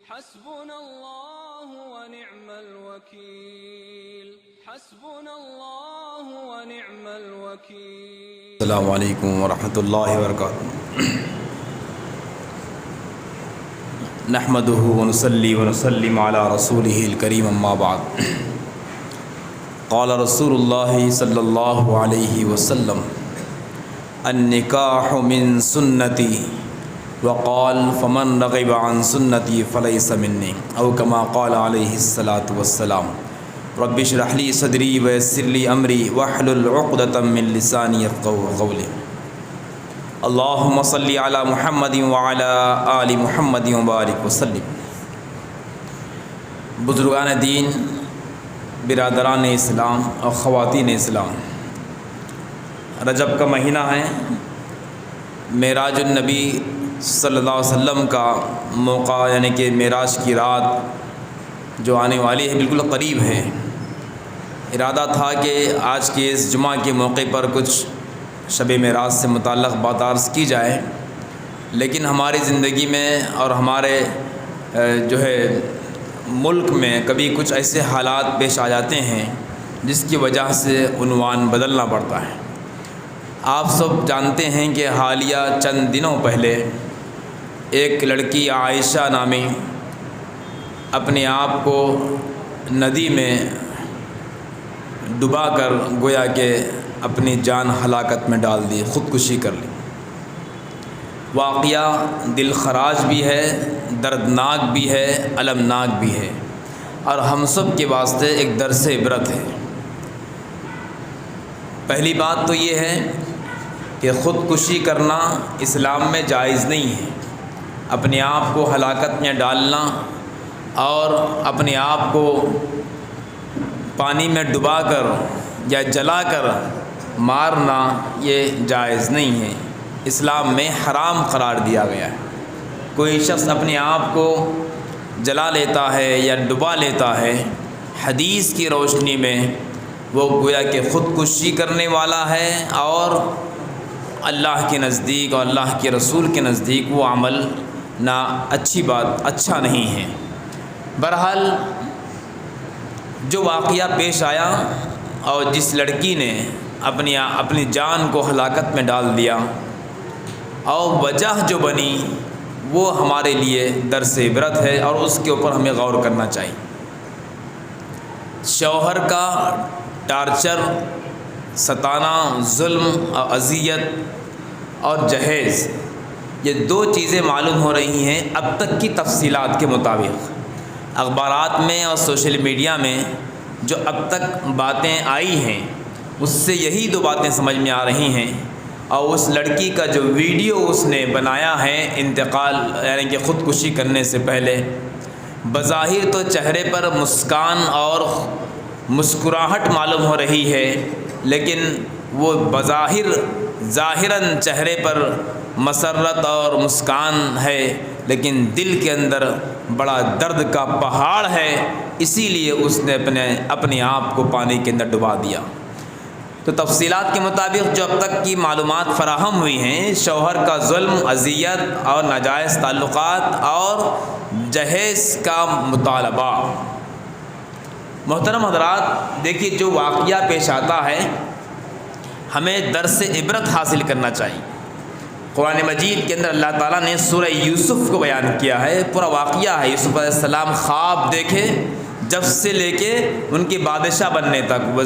حسبنا الله ونعم الوكيل حسبنا الله ونعم الوكيل. السلام علیکم ورحمۃ اللہ وبرکاتہ. نحمده ونصلي ونسلم على رسوله الكريم اما بعد. قال رسول اللہ صلی اللہ علیہ وسلم النکاح من سنتی وقال فمن رغب عن سنتی فلیس منی او کما قال علیہ الصلاۃ والسلام. رب اشرح لی صدری ویسر لی امری واحلل عقدۃ من لسانی یفقهوا قولی. اللہم صلی علی محمد وعلی آل محمد وبارک وسلم. بزرگان دین، برادران اسلام اور خواتین اسلام، رجب کا مہینہ ہے. معراج النبی صلی اللہ علیہ وسلم کا موقع یعنی کہ معراج کی رات جو آنے والی ہے بالکل قریب ہے. ارادہ تھا کہ آج کے اس جمعہ کے موقع پر کچھ شب معراج سے متعلق بات عرض کی جائے، لیکن ہماری زندگی میں اور ہمارے جو ہے ملک میں کبھی کچھ ایسے حالات پیش آ جاتے ہیں جس کی وجہ سے عنوان بدلنا پڑتا ہے. آپ سب جانتے ہیں کہ حالیہ چند دنوں پہلے ایک لڑکی عائشہ نامی اپنے آپ کو ندی میں ڈبا کر گویا کہ اپنی جان ہلاکت میں ڈال دی، خودکشی کر لی. واقعہ دل خراج بھی ہے، دردناک بھی ہے، المناک بھی ہے، اور ہم سب کے واسطے ایک درس عبرت ہے. پہلی بات تو یہ ہے کہ خودکشی کرنا اسلام میں جائز نہیں ہے. اپنے آپ کو ہلاکت میں ڈالنا اور اپنے آپ کو پانی میں ڈبا کر یا جلا کر مارنا یہ جائز نہیں ہے، اسلام میں حرام قرار دیا گیا ہے. کوئی شخص اپنے آپ کو جلا لیتا ہے یا ڈبا لیتا ہے، حدیث کی روشنی میں وہ گویا کہ خودکشی کرنے والا ہے، اور اللہ کے نزدیک اور اللہ کے رسول کے نزدیک وہ عمل نہ اچھی بات، اچھا نہیں ہے. بہرحال جو واقعہ پیش آیا اور جس لڑکی نے اپنی جان کو ہلاکت میں ڈال دیا اور وجہ جو بنی وہ ہمارے لیے درس عبرت ہے اور اس کے اوپر ہمیں غور کرنا چاہیے. شوہر کا ٹارچر، ستانا، ظلم اور اذیت اور جہیز، یہ دو چیزیں معلوم ہو رہی ہیں اب تک کی تفصیلات کے مطابق. اخبارات میں اور سوشل میڈیا میں جو اب تک باتیں آئی ہیں اس سے یہی دو باتیں سمجھ میں آ رہی ہیں. اور اس لڑکی کا جو ویڈیو اس نے بنایا ہے انتقال یعنی کہ خودکشی کرنے سے پہلے، بظاہر تو چہرے پر مسکان اور مسکراہٹ معلوم ہو رہی ہے، لیکن وہ ظاہراً چہرے پر مسرت اور مسکان ہے، لیکن دل کے اندر بڑا درد کا پہاڑ ہے. اسی لیے اس نے اپنے آپ کو پانی کے اندر ڈبا دیا. تو تفصیلات کے مطابق جو اب تک کی معلومات فراہم ہوئی ہیں، شوہر کا ظلم، اذیت اور ناجائز تعلقات اور جہیز کا مطالبہ. محترم حضرات، دیکھیے جو واقعہ پیش آتا ہے ہمیں درس عبرت حاصل کرنا چاہیے. قرآن مجید کے اندر اللہ تعالیٰ نے سورہ یوسف کو بیان کیا ہے. پورا واقعہ ہے. یوسف علیہ السلام خواب دیکھے جب سے لے کے ان کے بادشاہ بننے تک،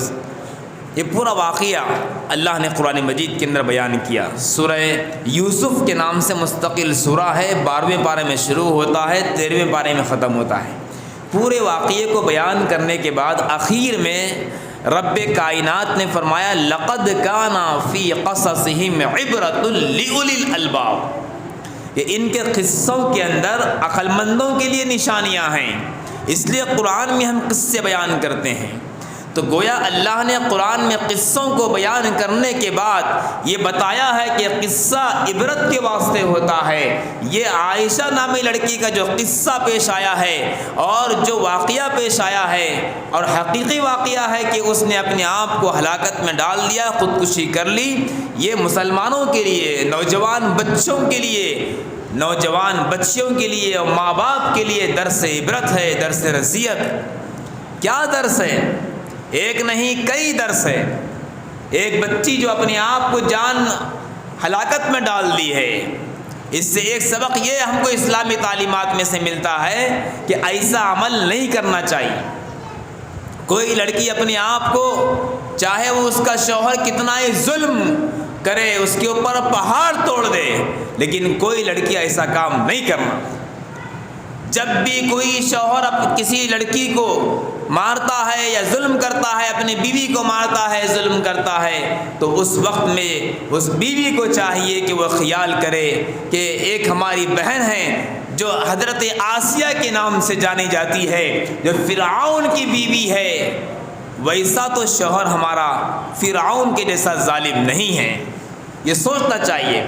یہ پورا واقعہ اللہ نے قرآن مجید کے اندر بیان کیا. سورہ یوسف کے نام سے مستقل سورہ ہے. 12ویں پارے میں شروع ہوتا ہے، 13ویں پارے میں ختم ہوتا ہے. پورے واقعے کو بیان کرنے کے بعد آخر میں رب کائنات نے فرمایا لقد کان فی قصصہم عبرۃ لأولی الالباب، کہ ان کے قصوں کے اندر عقل مندوں کے لیے نشانیاں ہیں. اس لیے قرآن میں ہم قصے بیان کرتے ہیں. تو گویا اللہ نے قرآن میں قصوں کو بیان کرنے کے بعد یہ بتایا ہے کہ قصہ عبرت کے واسطے ہوتا ہے. یہ عائشہ نامی لڑکی کا جو قصہ پیش آیا ہے اور جو واقعہ پیش آیا ہے اور حقیقی واقعہ ہے کہ اس نے اپنے آپ کو ہلاکت میں ڈال دیا، خودکشی کر لی، یہ مسلمانوں کے لیے، نوجوان بچوں کے لیے نوجوان بچیوں کے لیے اور ماں باپ کے لیے درس عبرت ہے، درس نصیحت۔ کیا درس ہے؟ ایک نہیں کئی درس ہے۔ ایک بچی جو اپنے آپ کو جان ہلاکت میں ڈال دی ہے، اس سے ایک سبق یہ ہم کو اسلامی تعلیمات میں سے ملتا ہے کہ ایسا عمل نہیں کرنا چاہیے۔ کوئی لڑکی اپنے آپ کو، چاہے وہ اس کا شوہر کتنا ہی ظلم کرے، اس کے اوپر پہاڑ توڑ دے، لیکن کوئی لڑکی ایسا کام نہیں کرنا۔ جب بھی کوئی شوہر کسی لڑکی کو مارتا ہے یا ظلم کرتا ہے، اپنی بیوی کو مارتا ہے، ظلم کرتا ہے، تو اس وقت میں اس بیوی کو چاہیے کہ وہ خیال کرے کہ ایک ہماری بہن ہے جو حضرت آسیہ کے نام سے جانی جاتی ہے، جو فرعون کی بیوی ہے، ویسا تو شوہر ہمارا فرعون کے جیسا ظالم نہیں ہے۔ یہ سوچنا چاہیے۔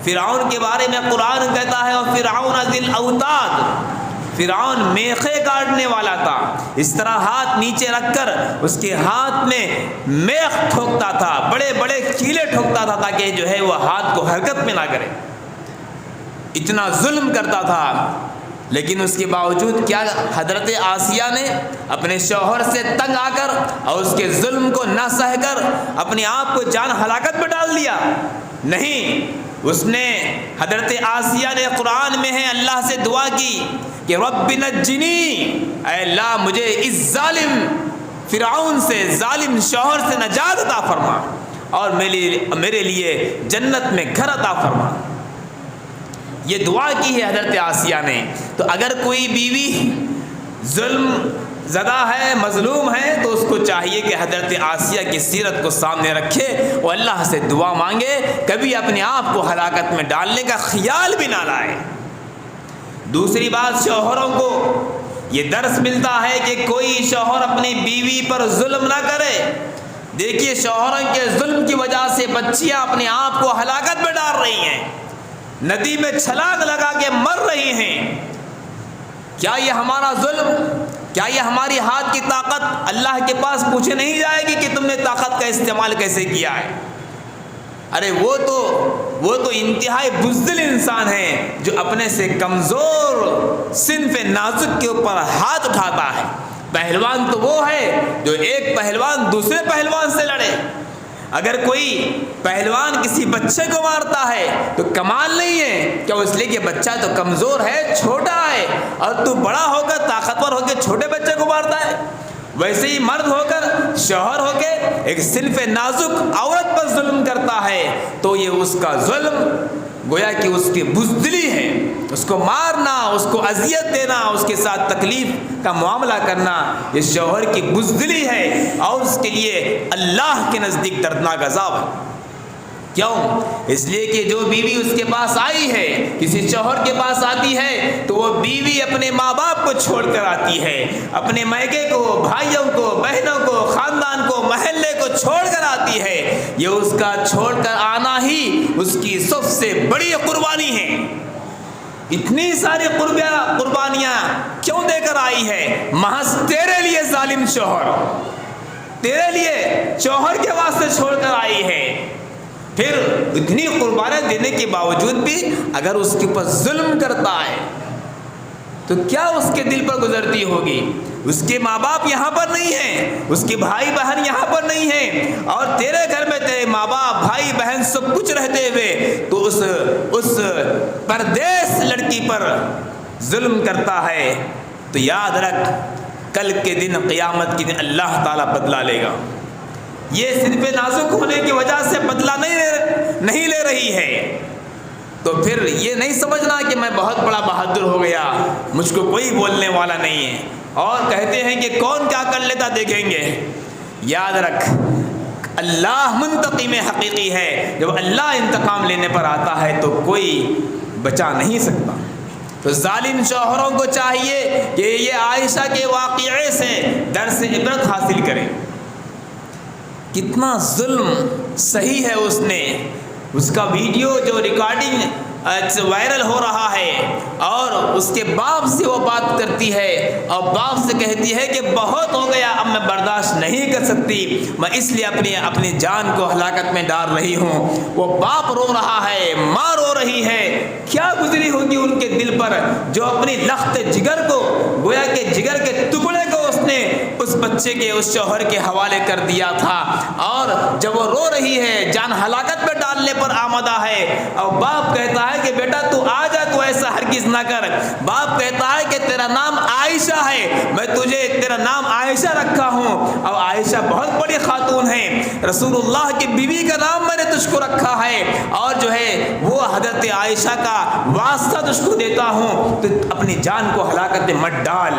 فرعون کے بارے میں قرآن کہتا ہے اور فرعون ذی الاوتاد، فرعون میخے کاٹنے والا تھا۔ اس طرح ہاتھ نیچے رکھ کر اس کے ہاتھ میں میخ ٹھوکتا تھا، بڑے بڑے کیلے ٹھوکتا تھا تاکہ جو ہے وہ ہاتھ کو حرکت میں نہ کرے، اتنا ظلم کرتا تھا۔ لیکن اس کے باوجود کیا حضرت آسیہ نے اپنے شوہر سے تنگ آ کر اور اس کے ظلم کو نہ سہ کر اپنے آپ کو جان ہلاکت میں ڈال دیا؟ نہیں، اس نے، حضرت آسیہ نے قرآن میں ہے اللہ سے دعا کی کہ رب نجنی، اے اللہ مجھے اس ظالم فرعون سے، ظالم شوہر سے نجات عطا فرما اور میرے لیے جنت میں گھر عطا فرما۔ یہ دعا کی ہے حضرت آسیہ نے۔ تو اگر کوئی بیوی ظلم زدہ ہے، مظلوم ہے، تو اس کو چاہیے کہ حضرت آسیہ کی سیرت کو سامنے رکھے اور اللہ سے دعا مانگے، کبھی اپنے آپ کو ہلاکت میں ڈالنے کا خیال بھی نہ لائے۔ دوسری بات، شوہروں کو یہ درس ملتا ہے کہ کوئی شوہر اپنی بیوی پر ظلم نہ کرے۔ دیکھیے، شوہروں کے ظلم کی وجہ سے بچیاں اپنے آپ کو ہلاکت میں ڈال رہی ہیں، ندی میں چھلانگ لگا کے مر رہی ہیں۔ کیا یہ ہمارا ظلم، کیا یہ ہماری ہاتھ کی طاقت اللہ کے پاس پوچھے نہیں جائے گی کہ تم نے طاقت کا استعمال کیسے کیا ہے؟ ارے وہ تو انتہائی بزدل انسان ہے جو اپنے سے کمزور صنف نازک کے اوپر ہاتھ اٹھاتا ہے۔ پہلوان تو وہ ہے جو ایک پہلوان دوسرے پہلوان سے لڑے۔ اگر کوئی پہلوان کسی بچے کو مارتا ہے تو کمال نہیں ہے، کیا اس لیے کہ بچہ تو کمزور ہے، چھوٹا ہے، اور تو بڑا ہو کر طاقتور ہو کے چھوٹے بچے کو مارتا ہے؟ ویسے ہی مرد ہو کر، شوہر ہو کے ایک صنف نازک عورت پر ظلم کرتا ہے تو یہ اس کا ظلم گویا کہ اس کی بزدلی ہے۔ اس کو مارنا، اس کو اذیت دینا، اس کے ساتھ تکلیف کا معاملہ کرنا، یہ شوہر کی بزدلی ہے اور اس کے لیے اللہ کے نزدیک دردناک عذاب ہے۔ کیوں؟ اس لیے کہ جو بیوی اس کے پاس آئی ہے، کسی شوہر کے پاس آتی ہے تو وہ بیوی اپنے ماں باپ کو چھوڑ کر آتی ہے، اپنے میکے کو، بھائیوں کو، بہنوں کو، خاندان کو، محلے کو چھوڑ کر آتی ہے۔ یہ اس کا چھوڑ کر آنا ہی اس کی سب سے بڑی قربانی ہے۔ اتنی ساری قربانیاں کیوں دے کر آئی ہے؟ محض تیرے لیے ظالم شوہر، تیرے لیے شوہر کے واسطے چھوڑ کر آئی ہے۔ پھر اتنی قربانیاں دینے کے باوجود بھی اگر اس کے اوپر ظلم کرتا ہے تو کیا اس کے دل پر گزرتی ہوگی؟ اس کے ماں باپ یہاں پر نہیں ہیں، اس کے بھائی بہن یہاں پر نہیں ہیں، اور تیرے گھر میں تیرے ماں باپ، بھائی بہن سب کچھ رہتے ہوئے تو اس پردیس لڑکی پر ظلم کرتا ہے، تو یاد رکھ کل کے دن، قیامت کے دن اللہ تعالیٰ بدلہ لے گا۔ یہ صرف نازک ہونے کی وجہ سے بدلہ نہیں لے رہی ہے، تو پھر یہ نہیں سمجھنا کہ میں بہت بڑا بہادر ہو گیا، مجھ کو کوئی بولنے والا نہیں ہے، اور کہتے ہیں کہ کون کیا کر لیتا دیکھیں گے۔ یاد رکھ، اللہ منتقم حقیقی ہے، جب اللہ انتقام لینے پر آتا ہے تو کوئی بچا نہیں سکتا۔ تو ظالم شوہروں کو چاہیے کہ یہ عائشہ کے واقعے سے درس عبرت حاصل کریں۔ کتنا ظلم صحیح ہے، اس نے اس کا ویڈیو جو ریکارڈنگ وائرل ہو رہا ہے اور اس کے باپ سے وہ بات کرتی ہے اور باپ سے کہتی ہے کہ بہت ہو گیا، اب میں برداشت نہیں کر سکتی، میں اس لیے اپنی جان کو ہلاکت میں ڈال رہی ہوں۔ وہ باپ رو رہا ہے، ماں رو رہی ہے، کیا گزری ہوگی ان کے دل پر جو اپنی لخت جگر کو، گویا کہ جگر کے ٹکڑے کو اس نے اس بچے کے، اس شوہر کے حوالے کر دیا تھا، اور جب وہ رو رہی ہے، جان ہلاکت میں ڈالنے پر آمادہ ہے، اور باپ کہتا ہے کہ بیٹا تو آ جا، تو ایسا ہرگز نہ کر۔ باپ کہتا ہے کہ تیرا نام عائشہ ہے، میں تجھے تیرا نام عائشہ رکھا ہوں، اور عائشہ بہت بڑی خاتون ہے، رسول اللہ کی بیوی کا نام میں نے تجھ کو رکھا ہے، اور جو ہے وہ حضرت عائشہ کا واسطہ تجھ کو دیتا ہوں، تو اپنی جان کو ہلاکت میں مت ڈال۔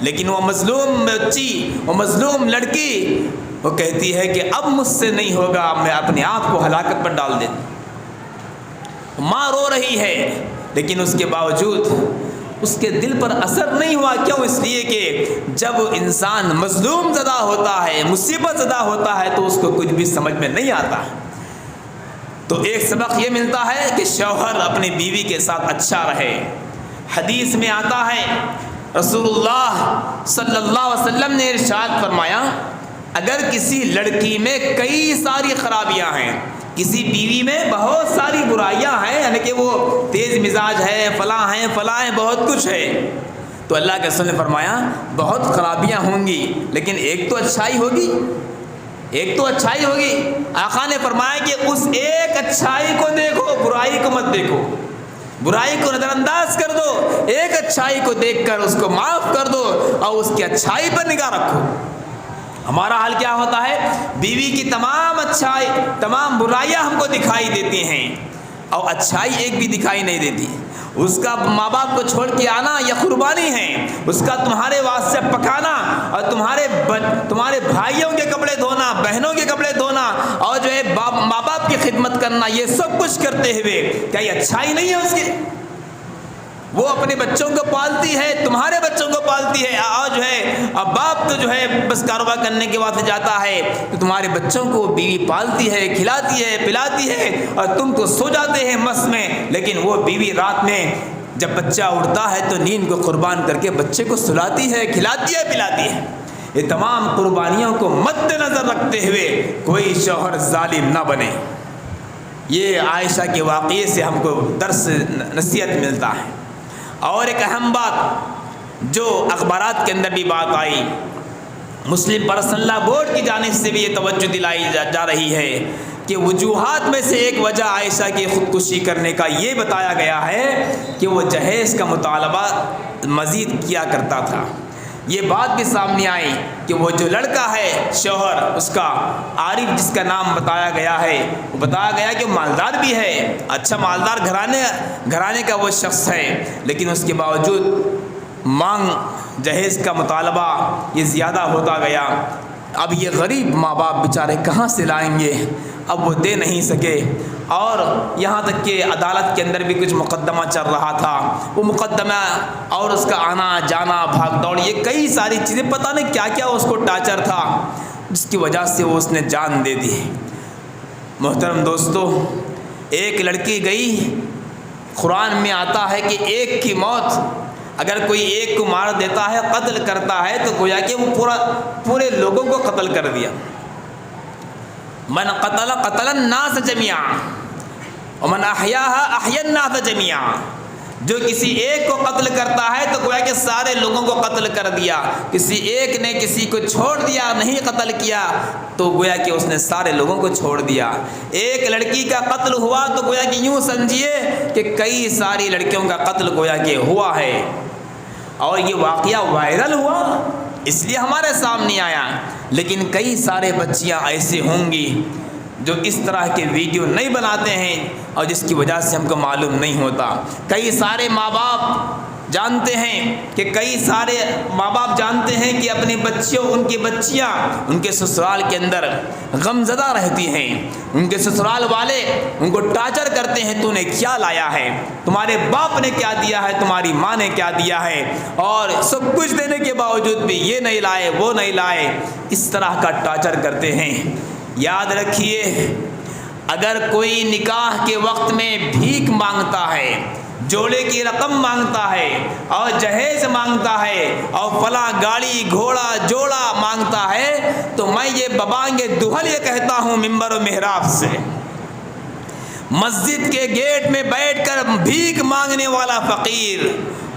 لیکن وہ مظلوم بچی، وہ مظلوم لڑکی، وہ کہتی ہے کہ اب مجھ سے نہیں ہوگا، میں اپنے آپ کو ہلاکت پر ڈال دیتی۔ ماں رو رہی ہے، لیکن اس کے باوجود اس کے دل پر اثر نہیں ہوا۔ کیوں؟ اس لیے کہ جب انسان مظلوم زدہ ہوتا ہے، مصیبت زدہ ہوتا ہے، تو اس کو کچھ بھی سمجھ میں نہیں آتا۔ تو ایک سبق یہ ملتا ہے کہ شوہر اپنی بیوی کے ساتھ اچھا رہے۔ حدیث میں آتا ہے، رسول اللہ صلی اللہ علیہ وسلم نے ارشاد فرمایا، اگر کسی لڑکی میں کئی ساری خرابیاں ہیں، کسی بیوی میں بہت ساری برائیاں ہیں، یعنی کہ وہ تیز مزاج ہے، فلاں ہیں فلاں ہیں، بہت کچھ ہے، تو اللہ کے رسول نے فرمایا بہت خرابیاں ہوں گی، لیکن ایک تو اچھائی ہوگی، ایک تو اچھائی ہوگی۔ آقا نے فرمایا کہ اس ایک اچھائی کو دیکھو، برائی کو مت دیکھو، برائی کو نظر انداز کر دو، ایک اچھائی کو دیکھ کر اس کو معاف کر دو اور اس کی اچھائی پر نگاہ رکھو۔ ہمارا حال کیا ہوتا ہے؟ بیوی کی تمام اچھائی، تمام برائیاں ہم کو دکھائی دیتی ہیں اور اچھائی ایک بھی دکھائی نہیں دیتی۔ اس کا ماں باپ کو چھوڑ کے آنا یہ قربانی ہے، اس کا تمہارے واسطے پکانا اور تمہارے بھائیوں کے کپڑے دھونا، بہنوں کے کپڑے دھونا اور جو ہے ماں باپ کی خدمت کرنا، یہ سب کچھ کرتے ہوئے کیا یہ اچھائی نہیں ہے اس کی؟ وہ اپنے بچوں کو پالتی ہے، تمہارے بچوں کو پالتی ہے، اور جو ہے اب باپ تو جو ہے بس کاروبار کرنے کے واسطے جاتا ہے، تو تمہارے بچوں کو بیوی پالتی ہے، کھلاتی ہے، پلاتی ہے، اور تم تو سو جاتے ہیں مس میں، لیکن وہ بیوی رات میں جب بچہ اٹھتا ہے تو نیند کو قربان کر کے بچے کو سلاتی ہے، کھلاتی ہے، پلاتی ہے۔ یہ تمام قربانیوں کو مد نظر رکھتے ہوئے کوئی شوہر ظالم نہ بنے۔ یہ عائشہ کے واقعے سے ہم کو درس نصیحت ملتا ہے۔ اور ایک اہم بات جو اخبارات کے اندر بھی بات آئی، مسلم پرسنل لا بورڈ کی جانب سے بھی یہ توجہ دلائی جا رہی ہے کہ وجوہات میں سے ایک وجہ عائشہ کی خودکشی کرنے کا یہ بتایا گیا ہے کہ وہ جہیز کا مطالبہ مزید کیا کرتا تھا۔ یہ بات بھی سامنے آئی کہ وہ جو لڑکا ہے شوہر، اس کا عارف جس کا نام بتایا گیا ہے، وہ بتایا گیا کہ مالدار بھی ہے، اچھا مالدار گھرانے کا وہ شخص ہے، لیکن اس کے باوجود مانگ جہیز کا مطالبہ یہ زیادہ ہوتا گیا۔ اب یہ غریب ماں باپ بیچارے کہاں سے لائیں گے؟ اب وہ دے نہیں سکے، اور یہاں تک کہ عدالت کے اندر بھی کچھ مقدمہ چل رہا تھا، وہ مقدمہ اور اس کا آنا جانا بھاگ دوڑ، یہ کئی ساری چیزیں، پتہ نہیں کیا کیا اس کو ٹارچر تھا، جس کی وجہ سے وہ اس نے جان دے دی۔ محترم دوستو، ایک لڑکی گئی، قرآن میں آتا ہے کہ ایک کی موت، اگر کوئی ایک کو مار دیتا ہے، قتل کرتا ہے، تو گویا کہ وہ پورے لوگوں کو قتل کر دیا۔ من قتل قتل الناس جميعا ومن احیاها احیا الناس جميعا، جو کسی ایک کو قتل کرتا ہے تو گویا کہ سارے لوگوں کو قتل کر دیا، کسی ایک نے کسی کو چھوڑ دیا، نہیں قتل کیا، تو گویا کہ اس نے سارے لوگوں کو چھوڑ دیا۔ ایک لڑکی کا قتل ہوا تو گویا کہ یوں سمجھیے کہ کئی ساری لڑکیوں کا قتل گویا کہ ہوا ہے، اور یہ واقعہ وائرل ہوا اس لیے ہمارے سامنے آیا، لیکن کئی سارے بچیاں ایسے ہوں گی جو اس طرح کے ویڈیو نہیں بناتے ہیں اور جس کی وجہ سے ہم کو معلوم نہیں ہوتا۔ کئی سارے ماں باپ جانتے ہیں کہ اپنی بچیوں، ان کی بچیاں ان کے سسرال کے اندر غمزدہ رہتی ہیں، ان کے سسرال والے ان کو ٹارچر کرتے ہیں، تو نے کیا لایا ہے، تمہارے باپ نے کیا دیا ہے، تمہاری ماں نے کیا دیا ہے، اور سب کچھ دینے کے باوجود بھی یہ نہیں لائے، وہ نہیں لائے، اس طرح کا ٹارچر کرتے ہیں۔ یاد رکھیے، اگر کوئی نکاح کے وقت میں بھیک مانگتا ہے، جوڑے کی رقم مانگتا ہے اور جہیز مانگتا ہے اور فلاں گاڑی گھوڑا جوڑا مانگتا ہے، تو میں یہ ببانگ دہل یہ کہتا ہوں ممبر و محراب سے، مسجد کے گیٹ میں بیٹھ کر بھیک مانگنے والا فقیر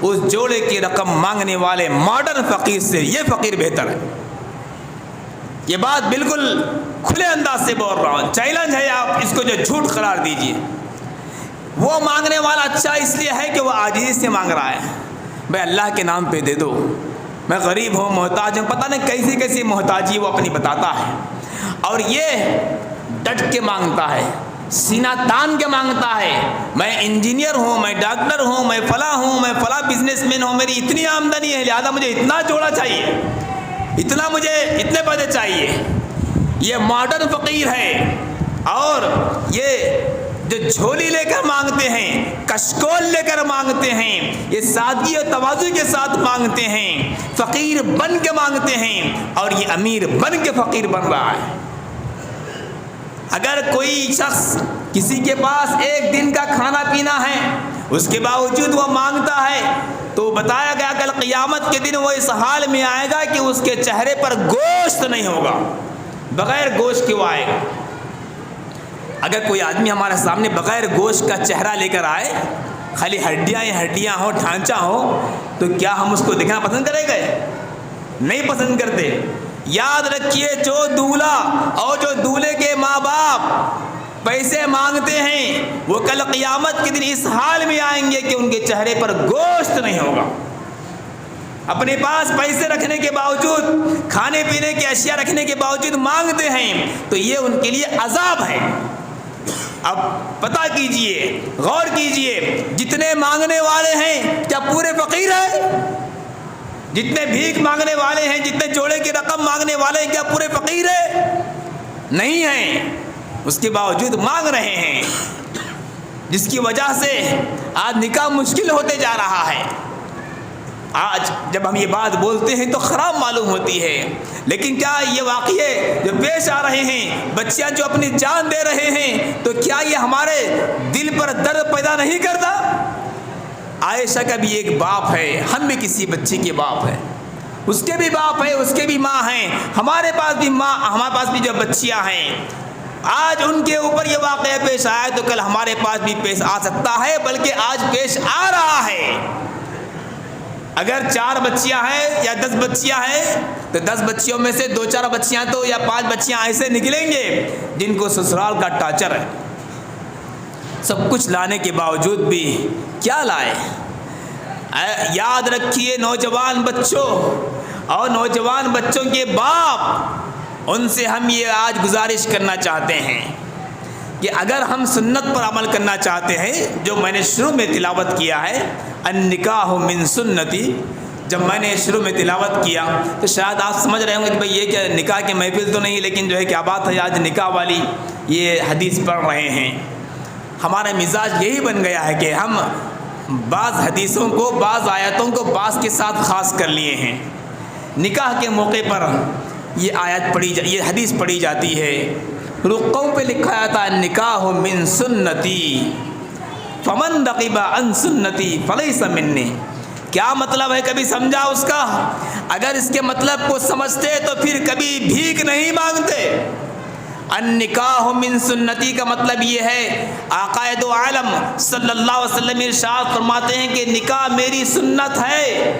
اس جوڑے کی رقم مانگنے والے ماڈرن فقیر سے یہ فقیر بہتر ہے۔ یہ بات بالکل کھلے انداز سے بول رہا ہوں، چیلنج ہے، آپ اس کو جو جھوٹ قرار دیجئے۔ وہ مانگنے والا اچھا اس لیے ہے کہ وہ عاجزی سے مانگ رہا ہے، بھائی اللہ کے نام پہ دے دو، میں غریب ہوں، محتاج ہوں، پتہ نہیں کیسی کیسی محتاجی وہ اپنی بتاتا ہے، اور یہ ڈٹ کے مانگتا ہے، سینہ تان کے مانگتا ہے، میں انجینئر ہوں، میں ڈاکٹر ہوں، میں فلاں ہوں، میں فلاں بزنس مین ہوں، میری اتنی آمدنی ہے، لہذا مجھے اتنا جوڑا چاہیے، اتنا مجھے اتنے پیسے چاہیے۔ یہ ماڈرن فقیر ہے، اور یہ جو جھولی لے کر مانگتے ہیں، کشکول لے کر مانگتے ہیں، یہ سادگی اور تواضع کے ساتھ مانگتے ہیں، فقیر بن کے مانگتے ہیں، اور یہ امیر بن کے فقیر بن رہا ہے۔ اگر کوئی شخص کسی کے پاس ایک دن کا کھانا پینا ہے، اس کے باوجود وہ مانگتا ہے، تو بتایا گیا کل قیامت کے دن وہ اس حال میں آئے گا کہ اس کے چہرے پر گوشت نہیں ہوگا، بغیر گوشت کے وہ آئے گا۔ اگر کوئی آدمی ہمارے سامنے بغیر گوشت کا چہرہ لے کر آئے، خالی ہڈیاں ہی ہڈیاں ہوں، ڈھانچہ ہو، تو کیا ہم اس کو دیکھنا پسند کریں گے؟ نہیں پسند کرتے۔ یاد رکھیے، جو دولہا اور جو دولہے کے ماں باپ پیسے مانگتے ہیں، وہ کل قیامت کے دن اس حال میں آئیں گے کہ ان کے چہرے پر گوشت نہیں ہوگا۔ اپنے پاس پیسے رکھنے کے باوجود، کھانے پینے کی اشیاء رکھنے کے باوجود مانگتے ہیں، تو یہ ان کے لیے عذاب ہے۔ اب پتہ کیجئے، غور کیجئے، جتنے مانگنے والے ہیں کیا پورے فقیر ہیں؟ جتنے بھیک مانگنے والے ہیں، جتنے جوڑے کی رقم مانگنے والے ہیں، کیا پورے فقیر ہیں؟ نہیں ہیں، اس کے باوجود مانگ رہے ہیں، جس کی وجہ سے آج نکاح مشکل ہوتے جا رہا ہے۔ آج جب ہم یہ بات بولتے ہیں تو خراب معلوم ہوتی ہے، لیکن کیا یہ واقعے جو پیش آ رہے ہیں، بچیاں جو اپنی جان دے رہے ہیں، تو کیا یہ ہمارے دل پر درد پیدا نہیں کرتا؟ عائشہ کا بھی ایک باپ ہے، ہم بھی کسی بچی کے باپ ہیں، اس کے بھی باپ ہیں، اس کے بھی ماں ہیں، ہمارے پاس بھی ماں، ہمارے پاس بھی جو بچیاں ہیں، آج ان کے اوپر یہ واقعہ پیش آیا تو کل ہمارے پاس بھی پیش آ سکتا ہے، بلکہ آج پیش آ رہا ہے۔ اگر 4 بچیاں ہیں یا 10 بچیاں ہیں، تو 10 بچیوں میں سے 2-4 بچیاں تو یا 5 بچیاں ایسے نکلیں گے جن کو سسرال کا ٹارچر ہے۔ سب کچھ لانے کے باوجود بھی کیا لائے؟ یاد رکھیے، نوجوان بچوں اور نوجوان بچوں کے باپ، ان سے ہم یہ آج گزارش کرنا چاہتے ہیں کہ اگر ہم سنت پر عمل کرنا چاہتے ہیں، جو میں نے شروع میں تلاوت کیا ہے، النکاح من سنتی، جب میں نے شروع میں تلاوت کیا تو شاید آپ سمجھ رہے ہوں گے کہ بھئی یہ کیا نکاح کی محفل تو نہیں، لیکن جو ہے کیا بات ہے، آج نکاح والی یہ حدیث پڑھ رہے ہیں۔ ہمارا مزاج یہی بن گیا ہے کہ ہم بعض حدیثوں کو، بعض آیتوں کو بعض کے ساتھ خاص کر لیے ہیں۔ نکاح کے موقع پر یہ آیت یہ حدیث پڑھی جاتی ہے، رقوں پہ لکھا جاتا ہے نکاح من سنتی فمن رغب عن سنتی فلیس منی۔ کیا مطلب ہے؟ کبھی سمجھا اس کا؟ اگر اس کے مطلب کو سمجھتے تو پھر کبھی بھیک نہیں مانگتے۔ النکاح من سنتی کا مطلب یہ ہے، آقا دو عالم صلی اللہ علیہ وسلم ارشاد فرماتے ہیں کہ نکاح میری سنت ہے۔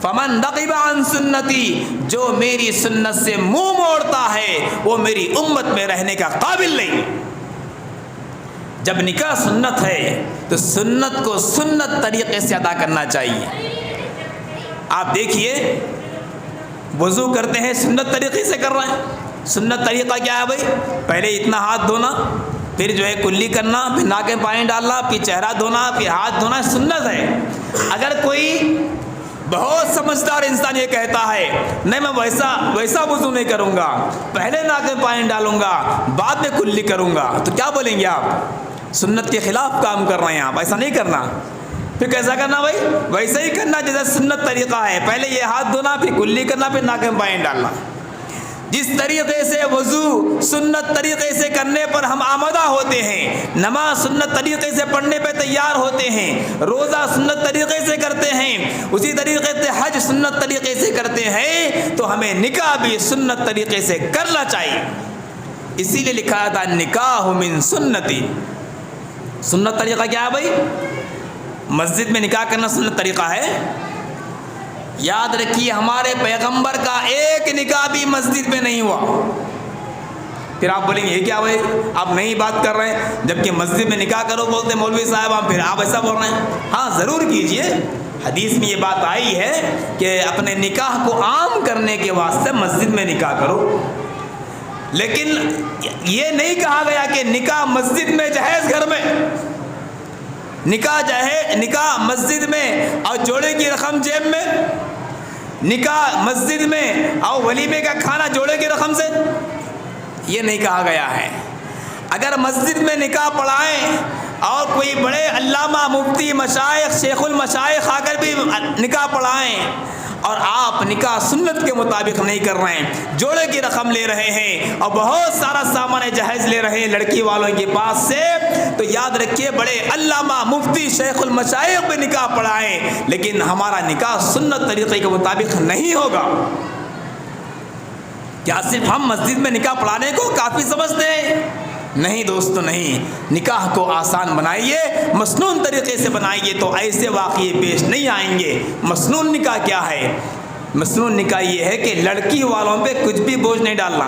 فمن رغب عن سنتی، جو میری سنت سے منہ موڑتا ہے وہ میری امت میں رہنے کا قابل نہیں۔ جب نکاح سنت ہے تو سنت کو سنت طریقے سے ادا کرنا چاہیے۔ آپ دیکھیے، وضو کرتے ہیں سنت طریقے سے کر رہے ہیں۔ سنت طریقہ کیا ہے بھائی؟ پہلے اتنا ہاتھ دھونا، پھر جو ہے کلی کرنا، پھر ناک میں پانی ڈالنا، پھر چہرہ دھونا، پھر ہاتھ دھونا، سنت ہے۔ اگر کوئی بہت سمجھدار انسان یہ کہتا ہے نہیں میں ویسا وضو نہیں کروں گا، پہلے ناک میں پانی ڈالوں گا بعد میں کلی کروں گا، تو کیا بولیں گے آپ؟ سنت کے خلاف کام کر رہے ہیں آپ، ایسا نہیں کرنا۔ پھر کیسا کرنا بھائی؟ ویسا ہی کرنا جیسا سنت طریقہ ہے، پہلے یہ ہاتھ دھونا، پھر کلی کرنا، پھر ناک میں پانی ڈالنا۔ جس طریقے سے وضو سنت طریقے سے کرنے پر ہم آمادہ ہوتے ہیں، نماز سنت طریقے سے پڑھنے پہ تیار ہوتے ہیں، روزہ سنت طریقے سے کرتے ہیں، اسی طریقے سے حج سنت طریقے سے کرتے ہیں، تو ہمیں نکاح بھی سنت طریقے سے کرنا چاہیے۔ اسی لیے لکھا تھا نکاح من سنتی۔ سنت طریقہ کیا ہے بھائی؟ مسجد میں نکاح کرنا سنت طریقہ ہے۔ یاد رکھیے ہمارے پیغمبر کا ایک نکاح بھی مسجد میں نہیں ہوا۔ پھر آپ بولیں گے یہ کیا بھائی، آپ نئی بات کر رہے ہیں، جبکہ مسجد میں نکاح کرو بولتے مولوی صاحب، آپ پھر آپ ایسا بول رہے ہیں۔ ہاں ضرور کیجئے، حدیث میں یہ بات آئی ہے کہ اپنے نکاح کو عام کرنے کے واسطے مسجد میں نکاح کرو، لیکن یہ نہیں کہا گیا کہ نکاح مسجد میں جہیز گھر میں، نکاح مسجد میں اور جوڑے کی رقم جیب میں، نکاح مسجد میں اور ولیمے کا کھانا جوڑے کی رقم سے، یہ نہیں کہا گیا ہے۔ اگر مسجد میں نکاح پڑھائیں اور کوئی بڑے علامہ مفتی مشائخ شیخ المشائخ آ کر بھی نکاح پڑھائیں اور آپ نکاح سنت کے مطابق نہیں کر رہے ہیں، جوڑے کی رقم لے رہے ہیں اور بہت سارا سامان جہیز لے رہے ہیں لڑکی والوں کے پاس سے، تو یاد رکھیے بڑے علامہ مفتی شیخ المشائخ پہ نکاح پڑھائیں، لیکن ہمارا نکاح سنت طریقے کے مطابق نہیں ہوگا۔ کیا صرف ہم مسجد میں نکاح پڑھانے کو کافی سمجھتے ہیں؟ نہیں دوستو، نہیں۔ نکاح کو آسان بنائیے، مسنون طریقے سے بنائیے تو ایسے واقعے پیش نہیں آئیں گے۔ مسنون نکاح کیا ہے؟ مسنون نکاح یہ ہے کہ لڑکی والوں پہ کچھ بھی بوجھ نہیں ڈالنا،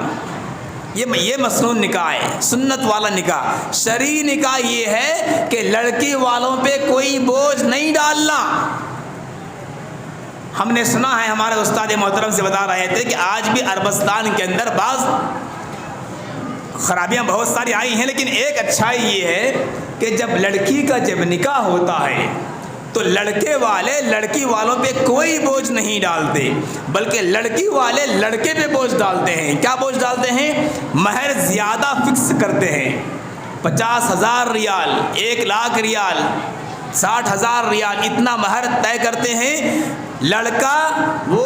یہ مسنون نکاح ہے۔ سنت والا نکاح، شرعی نکاح یہ ہے کہ لڑکی والوں پہ کوئی بوجھ نہیں ڈالنا۔ ہم نے سنا ہے، ہمارے استاد محترم سے بتا رہے تھے کہ آج بھی عربستان کے اندر بعض خرابیاں بہت ساری آئی ہیں، لیکن ایک اچھائی یہ ہے کہ جب لڑکی کا جب نکاح ہوتا ہے تو لڑکے والے لڑکی والوں پہ کوئی بوجھ نہیں ڈالتے، بلکہ لڑکی والے لڑکے پہ بوجھ ڈالتے ہیں۔ کیا بوجھ ڈالتے ہیں؟ مہر زیادہ فکس کرتے ہیں، 50,000 ریال، 1,00,000 ریال، 60,000 ریال، اتنا مہر طے کرتے ہیں۔ لڑکا وہ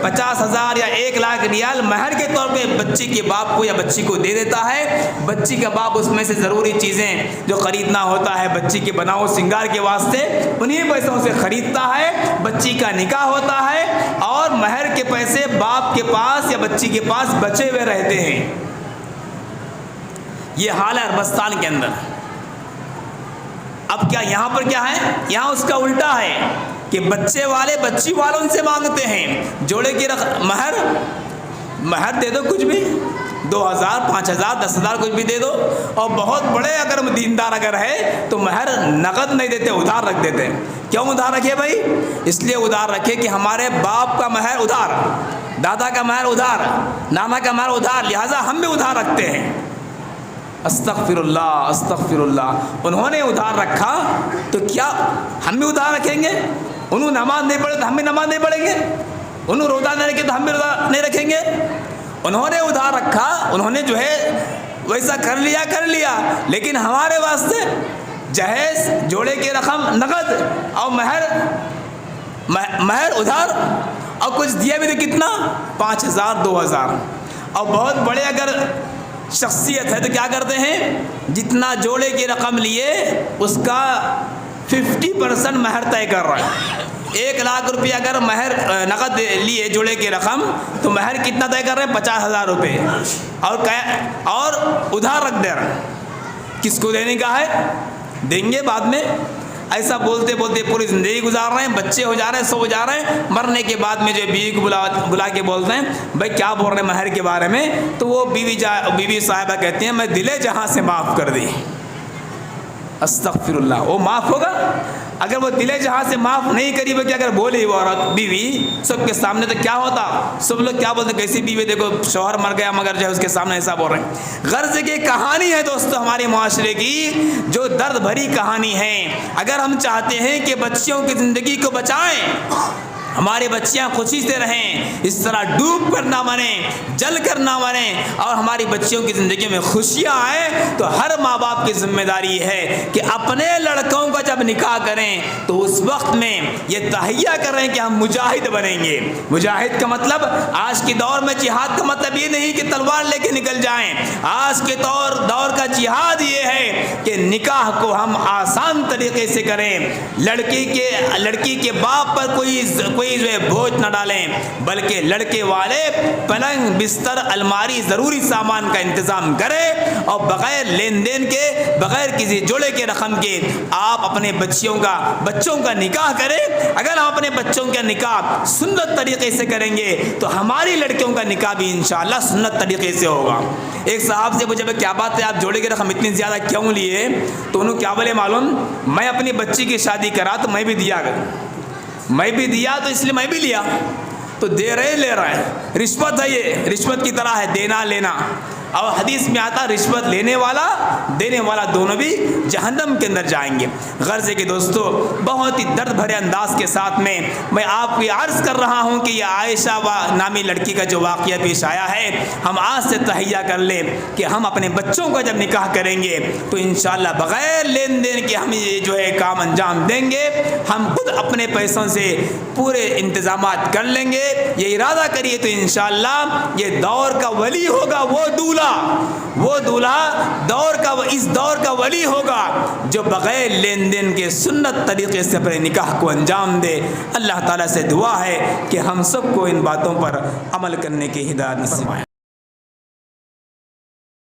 50,000 یا 1,00,000 ریال مہر کے طور پہ بچی کے باپ کو یا بچی کو دے دیتا ہے۔ بچی کا باپ اس میں سے ضروری چیزیں جو خریدنا ہوتا ہے بچی کے بناؤ سنگار کے واسطے انہیں پیسوں سے خریدتا ہے، بچی کا نکاح ہوتا ہے اور مہر کے پیسے باپ کے پاس یا بچی کے پاس بچے ہوئے رہتے ہیں۔ یہ حال ہے عربستان کے اندر۔ اب کیا یہاں پر کیا ہے؟ یہاں اس کا الٹا ہے کہ بچے والے بچی والوں سے مانگتے ہیں جوڑے کی مہر دے دو، کچھ بھی 2,000 5,000 10,000 کچھ بھی دے دو، اور بہت بڑے اگر دیندار اگر ہے تو مہر نقد نہیں دیتے، ادھار رکھ دیتے۔ کیوں ادھار رکھے بھائی؟ اس لیے ادھار رکھے کہ ہمارے باپ کا مہر ادھار، دادا کا مہر ادھار، نانا کا مہر ادھار، لہٰذا ہم بھی ادھار رکھتے ہیں۔ استغفر اللہ استغفر اللہ۔ انہوں نے ادھار رکھا تو کیا ہم بھی ادھار رکھیں گے؟ انہوں نماز نہیں پڑھے تو ہم بھی نماز نہیں پڑھیں گے؟ انہوں روزہ نہیں رکھے تو ہم بھی روزہ نہیں رکھیں گے؟ انہوں نے ادھار رکھا، انہوں نے جو ہے ویسا کر لیا، لیکن ہمارے واسطے جہیز جوڑے کی رقم نقد اور مہر ادھار، اور کچھ دیا بھی تو کتنا 5,000 2,000۔ اور بہت بڑے اگر شخصیت ہے تو کیا کرتے ہیں؟ جتنا جوڑے کی رقم لیے اس کا 50% مہر طے کر رہا ہے۔ 1,00,000 روپیہ اگر مہر نقد لیے جوڑے کی رقم تو مہر کتنا طے کر رہے ہیں؟ 50,000 روپے، اور ادھار رکھ دے رہا۔ کس کو دینے کا ہے؟ دیں گے بعد میں۔ ایسا بولتے بولتے پوری زندگی گزار رہے ہیں، بچے ہو جا رہے ہیں، سب ہو جا رہے ہیں، مرنے کے بعد میں جو بیوی کو بلا کے بولتے ہیں بھائی کیا بول رہے ہیں مہر کے بارے میں، تو وہ بیوی صاحبہ کہتی ہیں میں دل جہاں سے معاف کر دی۔ استغفر اللہ۔ وہ معاف ہوگا؟ اگر وہ دل جہاں سے معاف نہیں کری بلکہ اگر بولی وہ عورت بیوی سب کے سامنے تو کیا ہوتا؟ سب لوگ کیا بولتے کیسی بیوی، دیکھو شوہر مر گیا مگر جو ہے اس کے سامنے ایسا بول رہے ہیں۔ غرض کی کہانی ہے دوستو ہمارے معاشرے کی جو درد بھری کہانی ہے۔ اگر ہم چاہتے ہیں کہ بچیوں کی زندگی کو بچائیں، ہماری بچیاں خوشی سے رہیں، اس طرح ڈوب کر نہ مریں، جل کر نہ مریں، اور ہماری بچیوں کی زندگی میں خوشیاں آئیں۔ تو ہر ماں باپ کی ذمہ داری ہے کہ اپنے لڑکوں کا جب نکاح کریں تو اس وقت میں یہ تہیہ کریں کہ ہم مجاہد بنیں گے۔ مجاہد کا مطلب آج کے دور میں جہاد کا مطلب یہ نہیں کہ تلوار لے کے نکل جائیں۔ آج کے دور کا جہاد یہ ہے کہ نکاح کو ہم آسان طریقے سے کریں، لڑکی کے باپ پر کوئی جو ہے بوجھ نہ ڈالیں، بلکہ لڑکے والے پلنگ بستر الماری ضروری سامان کا انتظام کریں، اور بغیر لین دین کے، بغیر کسی جوڑے کے رقم کے آپ اپنے بچوں کا نکاح کریں۔ اگر ہم اپنے بچوں کا نکاح سنت طریقے سے کریں گے تو ہماری لڑکیوں کا نکاح بھی انشاءاللہ سنت طریقے سے ہوگا۔ ایک صاحب سے پوچھا کیا بات ہے آپ جوڑے کی رقم اتنی زیادہ کیوں لیے؟ تو انہوں کیا بولے معلوم؟ میں اپنی بچی کی شادی کرا تو میں بھی دیا تو اس لیے میں بھی لیا۔ تو دے رہے لے رہے ہیں، رشوت ہے، یہ رشوت کی طرح ہے، دینا لینا۔ اور حدیث میں آتا رشوت لینے والا دینے والا دونوں بھی جہنم کے اندر جائیں گے۔ غرض ہے کہ دوستو بہت ہی درد بھرے انداز کے ساتھ میں آپ کو یہ عرض کر رہا ہوں کہ یہ عائشہ نامی لڑکی کا جو واقعہ پیش آیا ہے، ہم آج سے تہیہ کر لیں کہ ہم اپنے بچوں کا جب نکاح کریں گے تو انشاءاللہ بغیر لین دین کے ہم یہ جو ہے کام انجام دیں گے۔ ہم خود اپنے پیسوں سے پورے انتظامات کر لیں گے۔ یہ ارادہ کریے تو انشاءاللہ یہ دور کا ولی ہوگا، وہ دولہا اس دور کا ولی ہوگا جو بغیر لین دین کے سنت طریقے سے اپنے نکاح کو انجام دے۔ اللہ تعالیٰ سے دعا ہے کہ ہم سب کو ان باتوں پر عمل کرنے کی ہدایت نصیب فرمائے۔